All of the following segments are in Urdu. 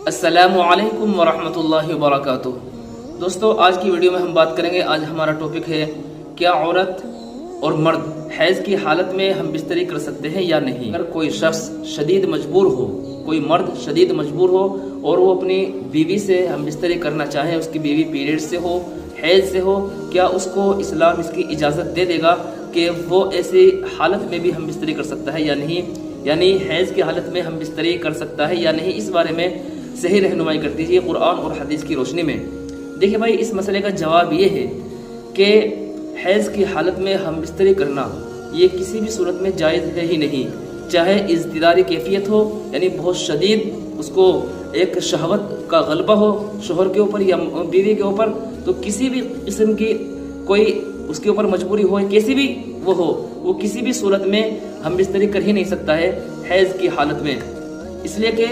السلام علیکم ورحمۃ اللہ وبرکاتہ۔ دوستو، آج کی ویڈیو میں ہم بات کریں گے، آج ہمارا ٹاپک ہے کیا عورت اور مرد حیض کی حالت میں ہم بستری کر سکتے ہیں یا نہیں۔ اگر کوئی شخص شدید مجبور ہو، کوئی مرد شدید مجبور ہو اور وہ اپنی بیوی سے ہم بستری کرنا چاہے، اس کی بیوی پیریڈ سے ہو، حیض سے ہو، کیا اس کو اسلام اس کی اجازت دے دے گا کہ وہ ایسی حالت میں بھی ہم بستری کر سکتا ہے یا نہیں، یعنی حیض کی حالت میں ہم بستری کر سکتا ہے یا نہیں؟ اس بارے میں صحیح رہنمائی کر دیجیے قرآن اور حدیث کی روشنی میں۔ دیکھیں بھائی، اس مسئلے کا جواب یہ ہے کہ حیض کی حالت میں ہم بستری کرنا یہ کسی بھی صورت میں جائز ہے ہی نہیں، چاہے اضطراری کیفیت ہو، یعنی بہت شدید اس کو ایک شہوت کا غلبہ ہو شوہر کے اوپر یا بیوی کے اوپر، تو کسی بھی قسم کی کوئی اس کے اوپر مجبوری ہو، کیسی بھی وہ ہو، وہ کسی بھی صورت میں ہم بستری کر ہی نہیں سکتا ہے حیض کی حالت میں، اس لیے کہ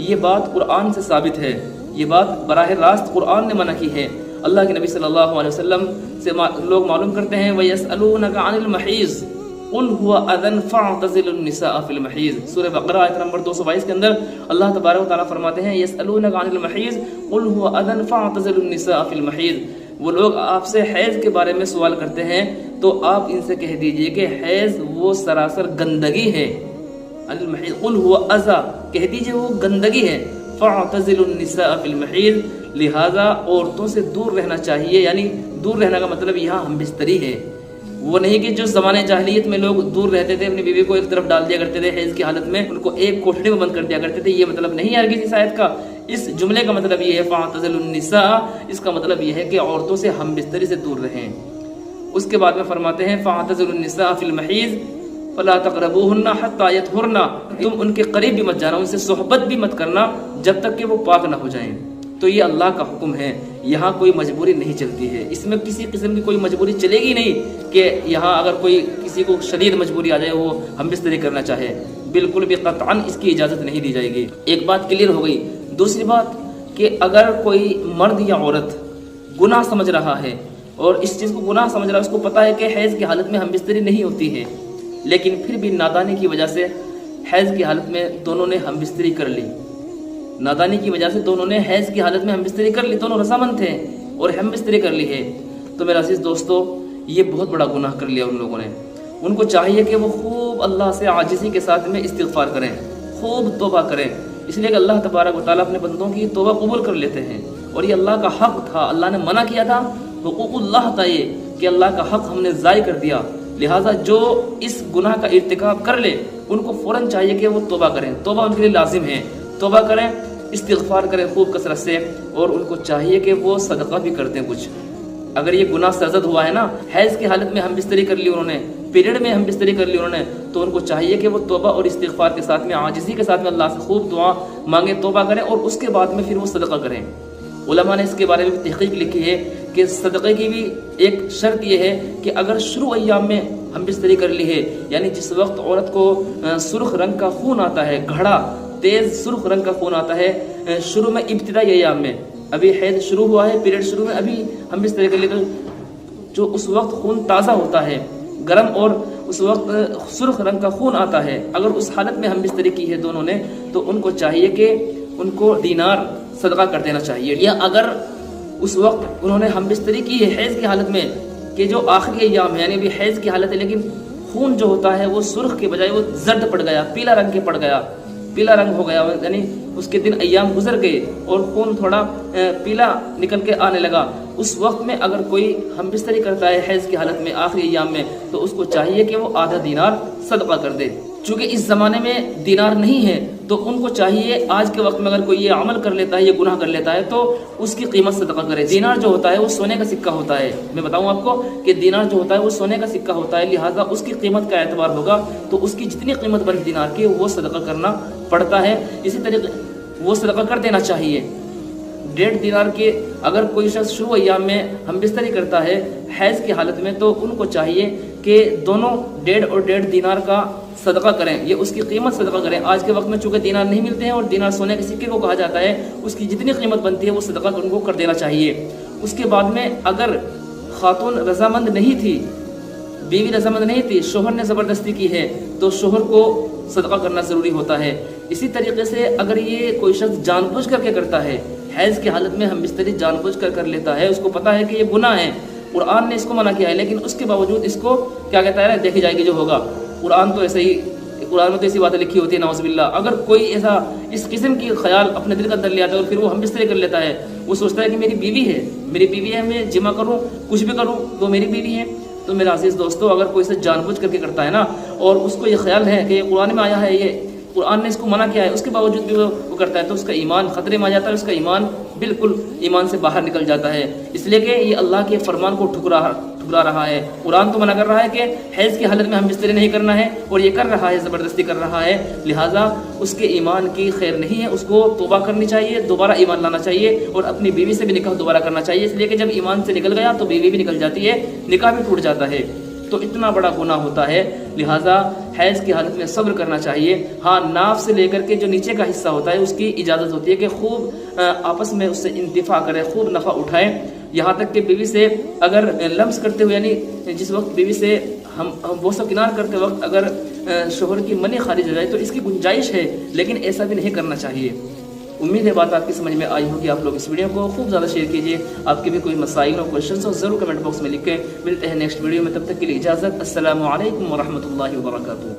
یہ بات قرآن سے ثابت ہے، یہ بات براہ راست قرآن نے منع کی ہے۔ اللہ کے نبی صلی اللہ علیہ وسلم سے لوگ معلوم کرتے ہیں وَيَسْأَلُونَكَ عَنِ الْمَحِيضِ قُلْ هُوَ أَذًى فَاعْتَزِلُوا النِّسَاءَ فِي الْمَحِيضِ۔ سورہ بقرہ آیت نمبر 222 کے اندر اللہ تبارک و تعالیٰ فرماتے ہیں يَسْأَلُونَكَ عَنِ الْمَحِيضِ قُلْ هُوَ أَذًى فَاعْتَزِلُوا النِّسَاءَ فِي الْمَحِيضِ۔ وہ لوگ آپ سے حیض کے بارے میں سوال کرتے ہیں تو آپ ان سے کہہ دیجئے کہ حیض وہ سراسر گندگی ہے، المحیض قل هو اذى، کہہ دیجئے وہ گندگی ہے، فاعتزلوا النساء فی المحیض، لہذا عورتوں سے دور رہنا چاہیے، یعنی دور رہنا کا مطلب یہاں ہم بستری ہے، وہ نہیں کہ جو زمانے جاہلیت میں لوگ دور رہتے تھے، اپنی بیوی کو ایک طرف ڈال دیا کرتے تھے حیض کی حالت میں، ان کو ایک کوٹھڑی میں بند کر دیا کرتے تھے، یہ مطلب نہیں ہے ہرگز اس آیت کا۔ اس جملے کا مطلب یہ ہے فاعتزلوا النساء، اس کا مطلب یہ ہے کہ عورتوں سے ہم بستری سے دور رہیں۔ اس کے بعد میں فرماتے ہیں فاعتزلوا النساء فی المحیض فلا تقربوهن حتى يطهرن، تم ان کے قریب بھی مت جانا، ان سے صحبت بھی مت کرنا جب تک کہ وہ پاک نہ ہو جائیں۔ تو یہ اللہ کا حکم ہے، یہاں کوئی مجبوری نہیں چلتی ہے، اس میں کسی قسم کی کوئی مجبوری چلے گی نہیں کہ یہاں اگر کوئی کسی کو شدید مجبوری آ جائے وہ ہم بستری کرنا چاہے، بالکل بھی قطعاً اس کی اجازت نہیں دی جائے گی۔ ایک بات کلیئر ہو گئی۔ دوسری بات کہ اگر کوئی مرد یا عورت گناہ سمجھ رہا ہے اور اس چیز کو گناہ سمجھ رہا ہے، اس کو پتہ ہے کہ حیض کی حالت میں ہم بستری نہیں ہوتی ہے، لیکن پھر بھی نادانی کی وجہ سے حیض کی حالت میں دونوں نے ہم بستری کر لی، نادانی کی وجہ سے دونوں نے حیض کی حالت میں ہم بستری کر لی، دونوں رضامند تھے اور ہم بستری کر لی ہے، تو میرا عزیز دوستو یہ بہت بڑا گناہ کر لیا ان لوگوں نے۔ ان کو چاہیے کہ وہ خوب اللہ سے عاجزی کے ساتھ میں استغفار کریں، خوب توبہ کریں، اس لیے کہ اللہ تبارک و تعالیٰ اپنے بندوں کی توبہ قبول کر لیتے ہیں، اور یہ اللہ کا حق تھا، اللہ نے منع کیا تھا، حقوق اللہ تھا یہ کہ اللہ کا حق ہم نے ضائع کر دیا، لہٰذا جو اس گناہ کا ارتکاب کر لے ان کو فوراً چاہیے کہ وہ توبہ کریں، توبہ ان کے لیے لازم ہے، توبہ کریں، استغفار کریں خوب کثرت سے، اور ان کو چاہیے کہ وہ صدقہ بھی کر دیں کچھ۔ اگر یہ گناہ سرزد ہوا ہے نا، حیض کی حالت میں ہم بستری کر لی انہوں نے، پیریڈ میں ہم بستری کر لی انہوں نے، تو ان کو چاہیے کہ وہ توبہ اور استغفار کے ساتھ میں عاجزی کے ساتھ میں اللہ سے خوب دعا مانگیں، توبہ کریں، اور اس کے بعد میں پھر وہ صدقہ کریں۔ علماء نے اس کے بارے میں تحقیق لکھی ہے کہ صدقے کی بھی ایک شرط یہ ہے کہ اگر شروع ایام میں ہم بستری کر لی ہے، یعنی جس وقت عورت کو سرخ رنگ کا خون آتا ہے، گھڑا تیز سرخ رنگ کا خون آتا ہے شروع میں، ابتدائی ایام میں، ابھی حیض شروع ہوا ہے، پیریڈ شروع میں ابھی ہم بستری کر لی، تو جو اس وقت خون تازہ ہوتا ہے، گرم، اور اس وقت سرخ رنگ کا خون آتا ہے، اگر اس حالت میں ہم بستری کی ہے دونوں نے، تو ان کو چاہیے کہ ان کو دینار صدقہ کر دینا چاہیے۔ یا اگر اس وقت انہوں نے ہم بستری کی ہے حیض کی حالت میں کہ جو آخری ایام ہے، یعنی ابھی حیض کی حالت ہے لیکن خون جو ہوتا ہے وہ سرخ کے بجائے وہ زرد پڑ گیا، پیلا رنگ کے پڑ گیا، پیلا رنگ ہو گیا، یعنی اس کے دن ایام گزر گئے اور خون تھوڑا پیلا نکل کے آنے لگا، اس وقت میں اگر کوئی ہم بستری کرتا ہے حیض کی حالت میں آخری ایام میں، تو اس کو چاہیے کہ وہ آدھا دینار صدقہ کر دے۔ چونکہ اس زمانے میں دینار نہیں ہے تو ان کو چاہیے آج کے وقت میں اگر کوئی یہ عمل کر لیتا ہے، یہ گناہ کر لیتا ہے، تو اس کی قیمت صدقہ کرے۔ دینار جو ہوتا ہے وہ سونے کا سکہ ہوتا ہے، میں بتاؤں آپ کو کہ دینار جو ہوتا ہے وہ سونے کا سکہ ہوتا ہے، لہٰذا اس کی قیمت کا اعتبار ہوگا، تو اس کی جتنی قیمت بن دینار کی وہ صدقہ کرنا پڑتا ہے، اسی طریقے وہ صدقہ کر دینا چاہیے۔ 1.5 دینار کے اگر کوئی شخص شروع ایام میں ہم بستری کرتا ہے حیض کی حالت میں، تو ان کو چاہیے کہ دونوں 1.5 اور 1.5 دینار کا صدقہ کریں، یہ اس کی قیمت صدقہ کریں۔ آج کے وقت میں چونکہ دینار نہیں ملتے ہیں اور دینار سونے کے سکے کو کہا جاتا ہے، اس کی جتنی قیمت بنتی ہے وہ صدقہ ان کو کر دینا چاہیے۔ اس کے بعد میں اگر خاتون رضامند نہیں تھی، بیوی رضامند نہیں تھی، شوہر نے زبردستی کی ہے، تو شوہر کو صدقہ کرنا ضروری ہوتا ہے، اسی طریقے سے اگر یہ کوئی شخص جان بوجھ کر کے کرتا ہے، حیض کی حالت میں ہم بستری جان بوجھ کر لیتا ہے، اس کو پتہ ہے کہ یہ گناہ ہے، قرآن نے اس کو منع کیا ہے، لیکن اس کے باوجود اس کو کیا کہتا ہے نا، دیکھی جائے گی جو ہوگا۔ قرآن تو ایسے ہی، قرآن میں تو ایسی باتیں لکھی ہوتی ہیں نعوذ باللہ۔ اگر کوئی ایسا اس قسم کی خیال اپنے دل کے اندر لے آتا ہے اور پھر وہ ہم بستری کر لیتا ہے، وہ سوچتا ہے کہ میری بیوی ہے، میں جمع کروں، کچھ بھی کروں تو میری بیوی ہے۔ تو میرا عزیز دوستو، اگر کوئی سے جان بوجھ کر کے کرتا ہے نا، اور اس کو یہ خیال ہے کہ یہ قرآن میں آیا ہے، یہ قرآن نے اس کو منع کیا ہے، اس کے باوجود بھی وہ کرتا ہے، تو اس کا ایمان خطرے میں آ جاتا ہے، اس کا ایمان بالکل ایمان سے باہر نکل جاتا ہے، اس لیے کہ یہ اللہ کے فرمان کو ٹھکرا رہا ہے۔ قرآن تو منع کر رہا ہے کہ حیض کی حالت میں ہم بستری نہیں کرنا ہے، اور یہ کر رہا ہے، زبردستی کر رہا ہے، لہٰذا اس کے ایمان کی خیر نہیں ہے، اس کو توبہ کرنی چاہیے، دوبارہ ایمان لانا چاہیے، اور اپنی بیوی سے بھی نکاح دوبارہ کرنا چاہیے، اس لیے کہ جب ایمان سے نکل گیا تو بیوی بھی نکل جاتی ہے، نکاح بھی ٹوٹ جاتا ہے، تو اتنا بڑا گناہ ہوتا ہے، لہٰذا حیض کی حالت میں صبر کرنا چاہیے۔ ہاں، ناف سے لے کر کے جو نیچے کا حصہ ہوتا ہے اس کی اجازت ہوتی ہے کہ خوب آپس میں اس سے انتفاع کرے، خوب نفع اٹھائیں، یہاں تک کہ بیوی سے اگر لمس کرتے ہوئے، یعنی جس وقت بیوی سے ہم وہ سب کنار کرتے وقت اگر شوہر کی منی خارج ہو جائے تو اس کی گنجائش ہے، لیکن ایسا بھی نہیں کرنا چاہیے۔ امید ہے بات آپ کی سمجھ میں آئی ہوگی۔ آپ لوگ اس ویڈیو کو خوب زیادہ شیئر کیجیے، آپ کے بھی کوئی مسائل اور کویشچنس ہو ضرور کمنٹ باکس میں لکھیں۔ ملتے ہیں نیکسٹ ویڈیو میں، تب تک کے لیے اجازت، السلام علیکم ورحمۃ اللہ وبرکاتہ۔